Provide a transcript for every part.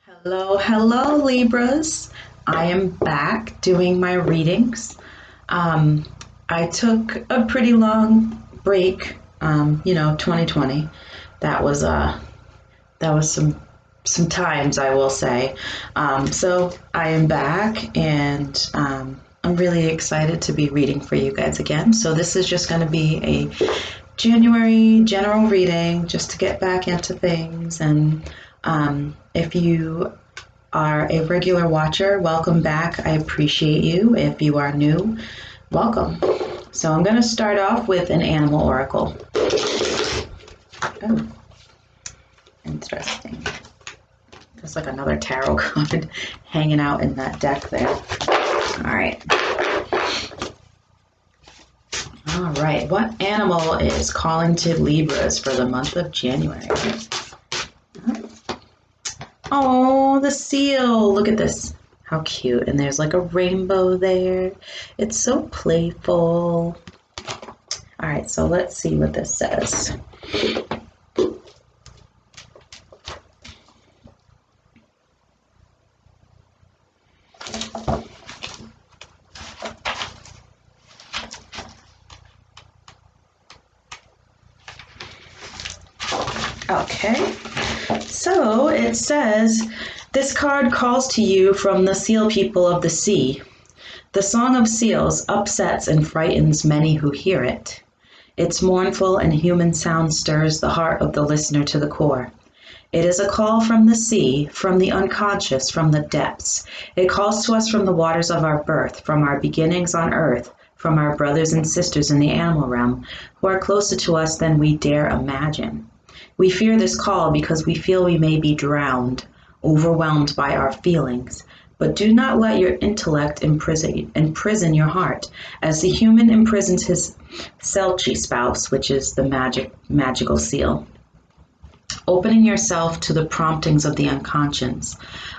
Hello, hello, Libras. I am back doing my readings. Um, I took a pretty long break, 2020. That was that was some times, I will say. So I am back, and I'm really excited to be reading for you guys again. So this is just going to be a January general reading, just to get back into things. And if you are a regular watcher, welcome back. I appreciate you. If you are new, welcome. So I'm going to start off with an animal oracle. Oh, interesting. There's like another tarot card hanging out in that deck there. All right. All right. What animal is calling to Libras for the month of January? Oh, the seal. Look at this. How cute. And there's like a rainbow there. It's so playful. All right, so let's see what this says. Okay, so it says, this card calls to you from the seal people of the sea. The song of seals upsets and frightens many who hear it. Its mournful and human sound stirs the heart of the listener to the core. It is a call from the sea, from the unconscious, from the depths. It calls to us from the waters of our birth, from our beginnings on earth, from our brothers and sisters in the animal realm, who are closer to us than we dare imagine. We fear this call because we feel we may be drowned, overwhelmed by our feelings. But do not let your intellect imprison your heart, as the human imprisons his Selchi spouse, which is the magical seal. Opening yourself to the promptings of the unconscious,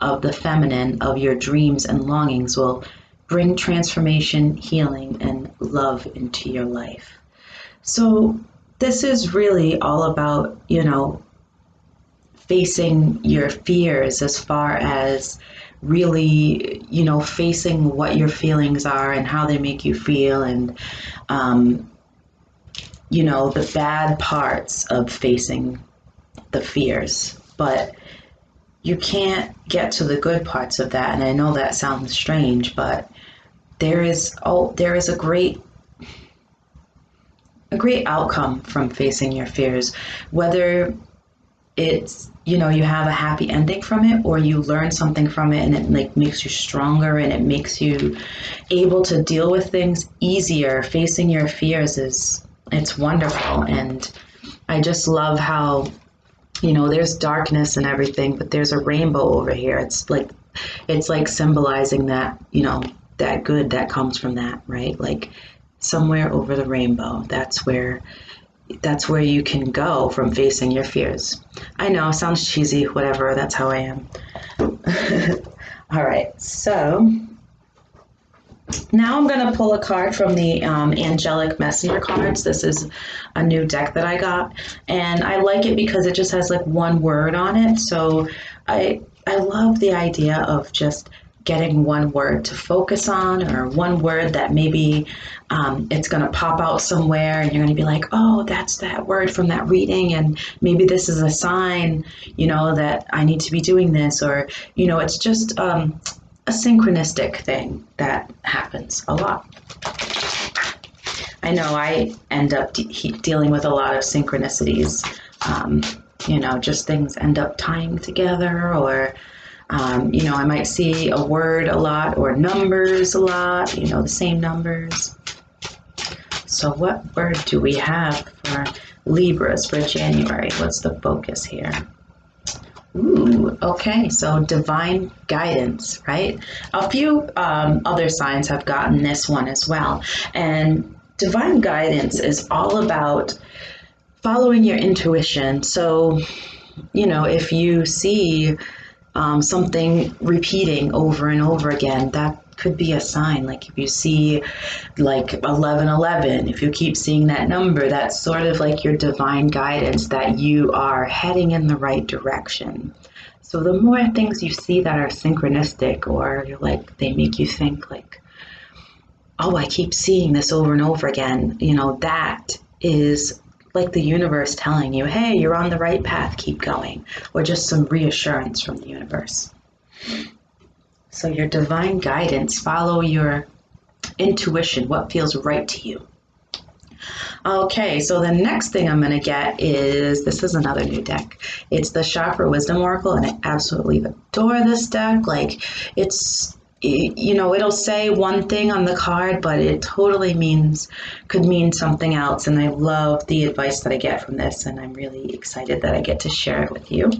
of the feminine, of your dreams and longings will bring transformation, healing, and love into your life. So this is really all about, facing your fears as far as really, facing what your feelings are and how they make you feel, and, the bad parts of facing the fears. But you can't get to the good parts of that. And I know that sounds strange, but there is a great outcome from facing your fears, whether it's, you have a happy ending from it, or you learn something from it and it like makes you stronger and it makes you able to deal with things easier. Facing your fears it's wonderful. And I just love how, there's darkness and everything, but there's a rainbow over here. It's like symbolizing that, that good that comes from that, right? Like somewhere over the rainbow, that's where you can go from facing your fears. I know, sounds cheesy, whatever, that's how I am. All right, so now I'm going to pull a card from the Angelic Messenger cards. This is a new deck that I got, and I like it because it just has like one word on it. So I love the idea of just getting one word to focus on, or one word that maybe it's going to pop out somewhere and you're going to be like, oh, that's that word from that reading, and maybe this is a sign, that I need to be doing this, or, it's just a synchronistic thing that happens a lot. I know I end up dealing with a lot of synchronicities, just things end up tying together, or I might see a word a lot or numbers a lot, the same numbers. So what word do we have for Libras for January? What's the focus here? Ooh, okay, so divine guidance, right? A few other signs have gotten this one as well. And divine guidance is all about following your intuition. So, if you see something repeating over and over again, that could be a sign. Like if you see like 1111, if you keep seeing that number, that's sort of like your divine guidance that you are heading in the right direction. So the more things you see that are synchronistic, or you're like, they make you think like, oh, I keep seeing this over and over again, that is like the universe telling you, hey, you're on the right path, keep going, or just some reassurance from the universe. So your divine guidance, follow your intuition, what feels right to you. Okay, so the next thing I'm going to get is, this is another new deck. It's the Chakra Wisdom Oracle, and I absolutely adore this deck. Like, it'll say one thing on the card, but it totally could mean something else. And I love the advice that I get from this, and I'm really excited that I get to share it with you.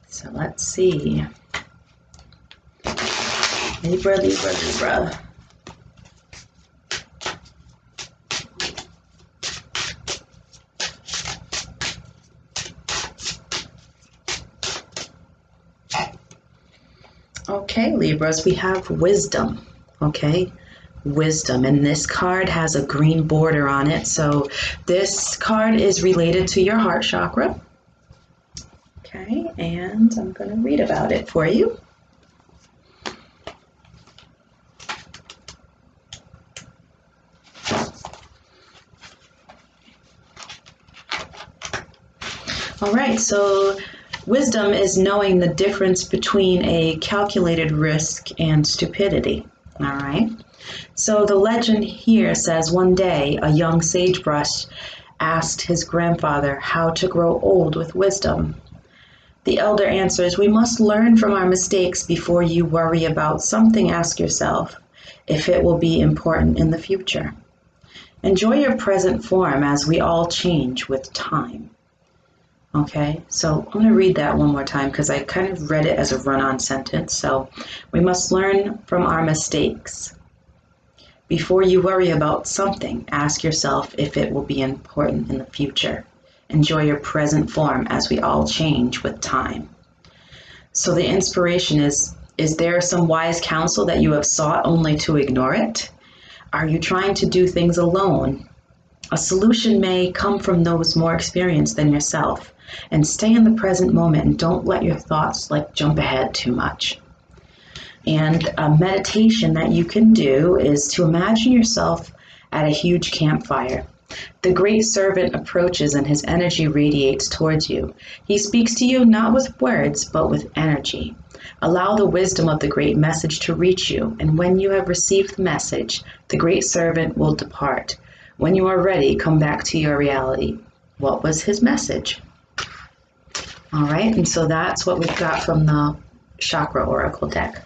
So let's see. Libra, Libra, Libra. Okay, Libras, we have wisdom, okay? Wisdom, and this card has a green border on it, so this card is related to your heart chakra. Okay, and I'm going to read about it for you. All right, so wisdom is knowing the difference between a calculated risk and stupidity. All right. So the legend here says one day a young sagebrush asked his grandfather how to grow old with wisdom. The elder answers, we must learn from our mistakes before you worry about something. Ask yourself if it will be important in the future. Enjoy your present form as we all change with time. Okay, so I'm going to read that one more time because I kind of read it as a run-on sentence. So we must learn from our mistakes. Before you worry about something, ask yourself if it will be important in the future. Enjoy your present form as we all change with time. So the inspiration is there some wise counsel that you have sought only to ignore it? Are you trying to do things alone? A solution may come from those more experienced than yourself. And stay in the present moment and don't let your thoughts jump ahead too much. And a meditation that you can do is to imagine yourself at a huge campfire. The great servant approaches and his energy radiates towards you. He speaks to you not with words, but with energy. Allow the wisdom of the great message to reach you, and when you have received the message, the great servant will depart. When you are ready, come back to your reality. What was his message? All right, and so that's what we've got from the Chakra Oracle deck.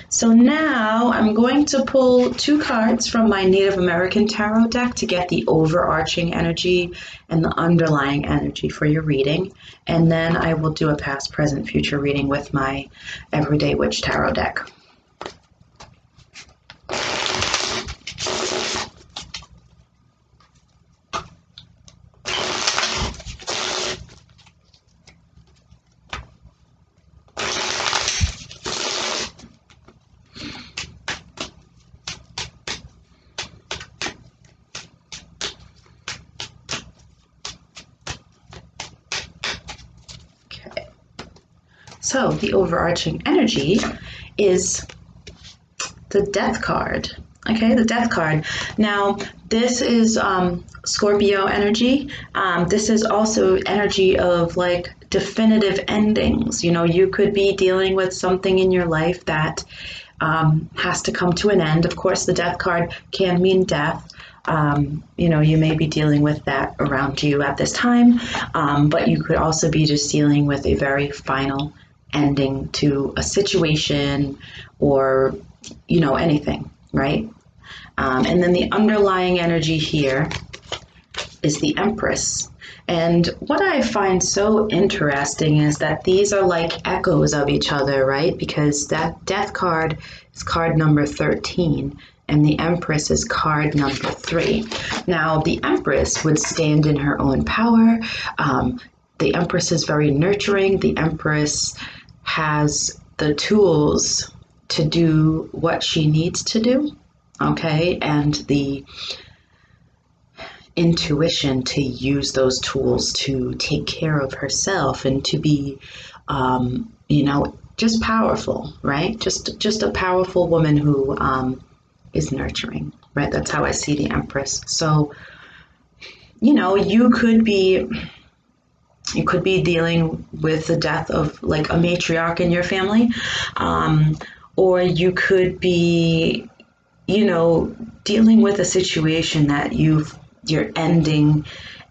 So now I'm going to pull 2 cards from my Native American Tarot deck to get the overarching energy and the underlying energy for your reading. And then I will do a past, present, future reading with my Everyday Witch Tarot deck. So the overarching energy is the Death card. Okay, the Death card. Now, this is Scorpio energy. This is also energy of definitive endings. You could be dealing with something in your life that has to come to an end. Of course, the Death card can mean death. You may be dealing with that around you at this time, but you could also be just dealing with a very final ending to a situation or, anything, right? And then the underlying energy here is the Empress. And what I find so interesting is that these are like echoes of each other, right? Because that Death card is card number 13. And the Empress is card number 3. Now, the Empress would stand in her own power. The Empress is very nurturing. The Empress has the tools to do what she needs to do, okay? And the intuition to use those tools to take care of herself and to be, just powerful, right? Just a powerful woman who is nurturing, right? That's how I see the Empress. So, you could be dealing with the death of like a matriarch in your family, or you could be, dealing with a situation that you're ending,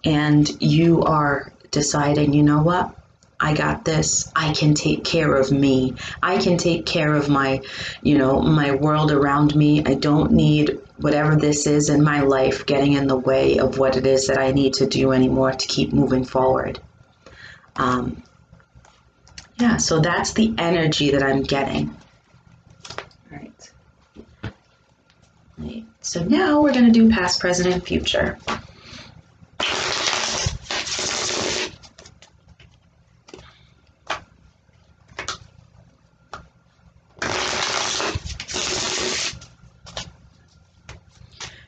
and you are deciding, you know what? I got this. I can take care of me. I can take care of my, my world around me. I don't need whatever this is in my life getting in the way of what it is that I need to do anymore to keep moving forward. So that's the energy that I'm getting. All right. So now we're going to do past, present, and future.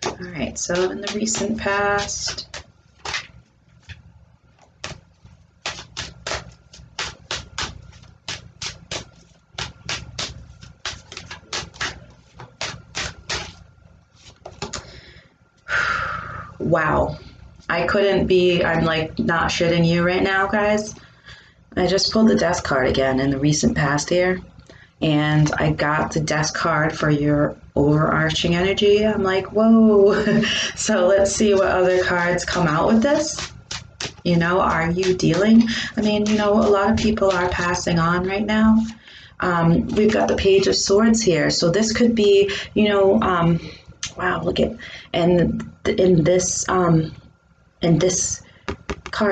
All right, so in the recent past, wow, I'm like not shitting you right now, guys. I just pulled the death card again in the recent past here, and I got the death card for your overarching energy. I'm like, whoa. So let's see what other cards come out with this. Are you dealing? I mean, a lot of people are passing on right now. We've got the Page of Swords here. So this could be, wow, look at, and in this card,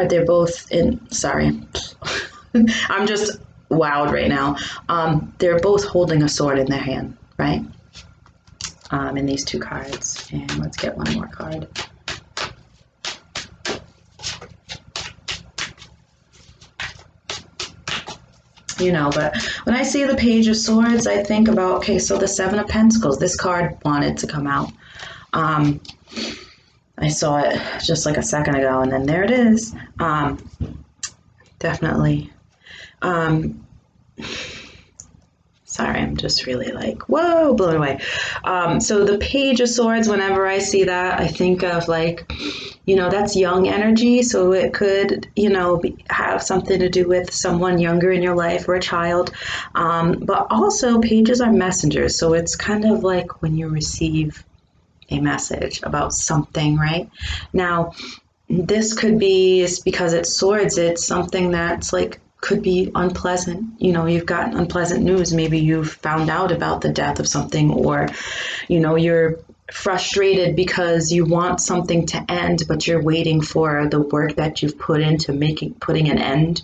they're both in, sorry, I'm just wowed right now. They're both holding a sword in their hand, right? In these two cards. And let's get one more card. But when I see the Page of Swords, I think about, okay, so the Seven of Pentacles, this card wanted to come out. I saw it just like a second ago, and then there it is. Definitely. Sorry, I'm just really like, whoa, blown away. So the Page of Swords, whenever I see that, I think of like, that's young energy. So it could, have something to do with someone younger in your life or a child. But also pages are messengers. So it's kind of like when you receive a message about something, right? Now, this could be, because it's swords, it's something that's like, could be unpleasant. You've got unpleasant news. Maybe you've found out about the death of something, or, you're frustrated because you want something to end, but you're waiting for the work that you've put into putting an end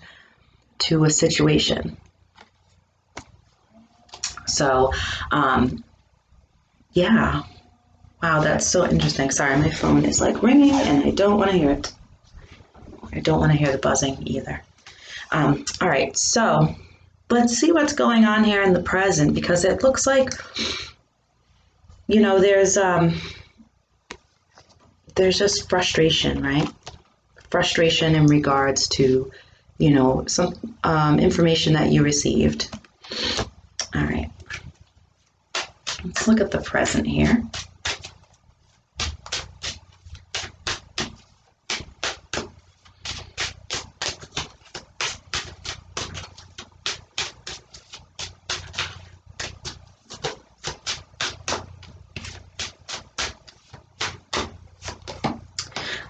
to a situation. So, yeah. Wow, that's so interesting. Sorry, my phone is like ringing and I don't want to hear it. I don't want to hear the buzzing either. All right, so let's see what's going on here in the present, because it looks like, there's just frustration, right? Frustration in regards to, some information that you received. All right, let's look at the present here.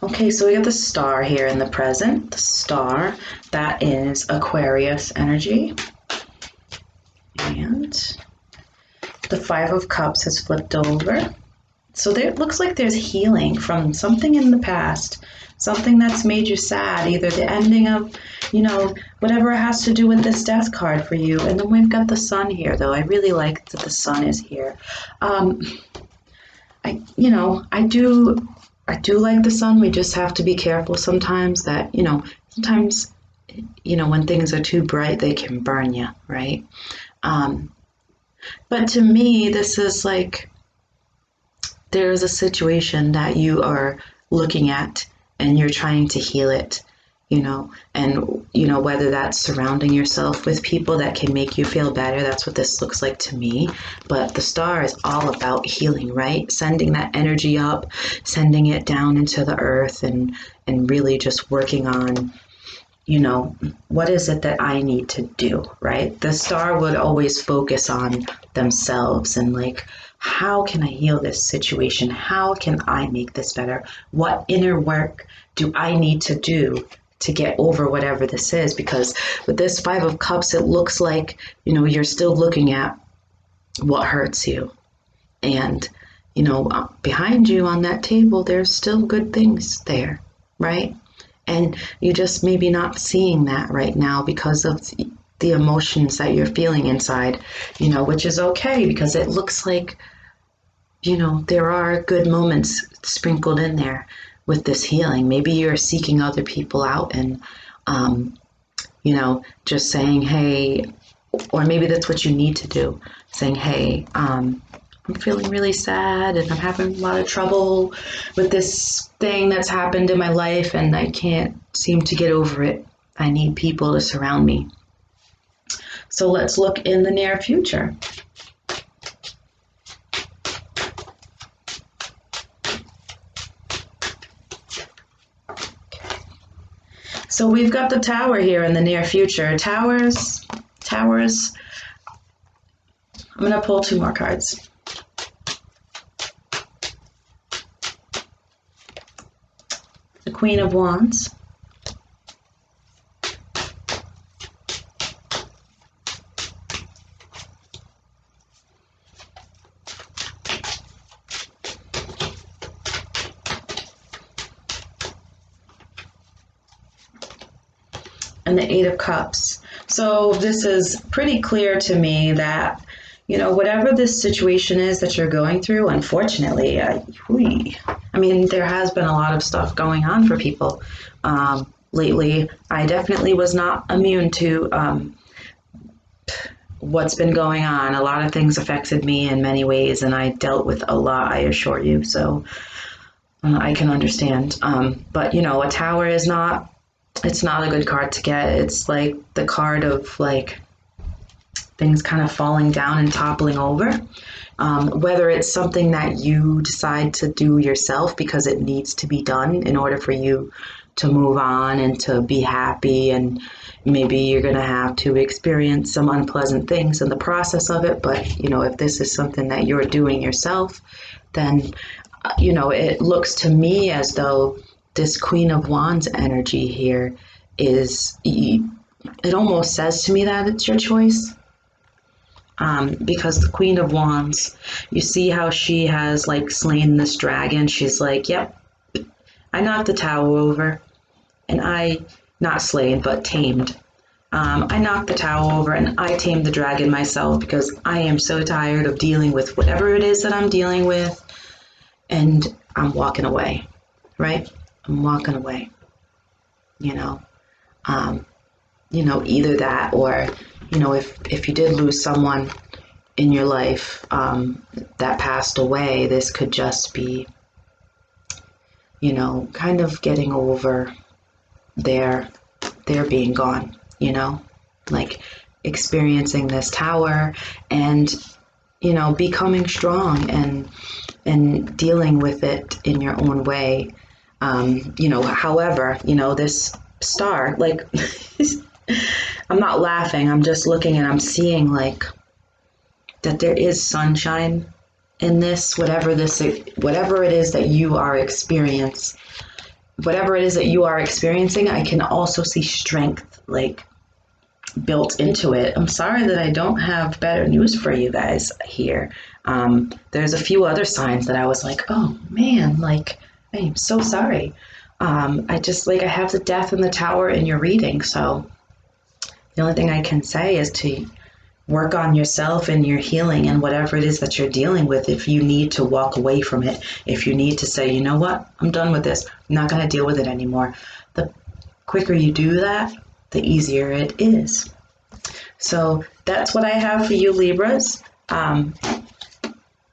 Okay, so we got the Star here in the present. The Star, that is Aquarius energy. And the Five of Cups has flipped over. So there, it looks like there's healing from something in the past, something that's made you sad, either the ending of, whatever has to do with this death card for you. And then we've got the Sun here, though. I really like that the Sun is here. I do like the Sun. We just have to be careful sometimes that, sometimes, when things are too bright, they can burn you, right? But to me, this is like, there's a situation that you are looking at and you're trying to heal it, and whether that's surrounding yourself with people that can make you feel better. That's what this looks like to me. But the star is all about healing, right? Sending that energy up, sending it down into the earth, and really just working on, what is it that I need to do, right? The star would always focus on themselves and like, how can I heal this situation? How can I make this better? What inner work do I need to do to get over whatever this is? Because with this Five of Cups, it looks like, you're still looking at what hurts you. And, behind you on that table, there's still good things there, right? And you just maybe not seeing that right now because of the emotions that you're feeling inside, which is okay, because it looks like, there are good moments sprinkled in there with this healing. Maybe you're seeking other people out and, just saying, hey, or maybe that's what you need to do, saying, hey, I'm feeling really sad and I'm having a lot of trouble with this thing that's happened in my life and I can't seem to get over it. I need people to surround me. So let's look in the near future. So we've got the Tower here in the near future. Towers. I'm going to pull 2 more cards. The Queen of Wands. And the Eight of Cups. So this is pretty clear to me that, whatever this situation is that you're going through, unfortunately, there has been a lot of stuff going on for people lately. I definitely was not immune to what's been going on. A lot of things affected me in many ways, and I dealt with a lot, I assure you. So I can understand. But, a Tower is it's not a good card to get. It's like the card of like things kind of falling down and toppling over. Whether it's something that you decide to do yourself because it needs to be done in order for you to move on and to be happy, and maybe you're going to have to experience some unpleasant things in the process of it. But, if this is something that you're doing yourself, then, it looks to me as though this Queen of Wands energy here it almost says to me that it's your choice. Because the Queen of Wands, you see how she has like slain this dragon. She's like, yep, I knocked the tower over, and not slain, but tamed. I knocked the tower over and I tamed the dragon myself because I am so tired of dealing with whatever it is that I'm dealing with, and I'm walking away, right? I'm walking away, either that or, if you did lose someone in your life that passed away, this could just be, kind of getting over their being gone, like experiencing this tower and, becoming strong and dealing with it in your own way. However, this star, like, I'm not laughing, I'm just looking and I'm seeing like that there is sunshine in this, whatever it is that you are experiencing, I can also see strength like built into it. I'm sorry that I don't have better news for you guys here. There's a few other signs that I was like, oh man, like, I am so sorry. I have the Death in the Tower in your reading, so the only thing I can say is to work on yourself and your healing and whatever it is that you're dealing with. If you need to walk away from it, if you need to say, you know what, I'm done with this, I'm not going to deal with it anymore, the quicker you do that, the easier it is. So that's what I have for you, Libras.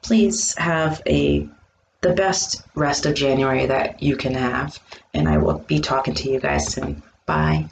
Please have a the best rest of January that you can have. And I will be talking to you guys soon. Bye.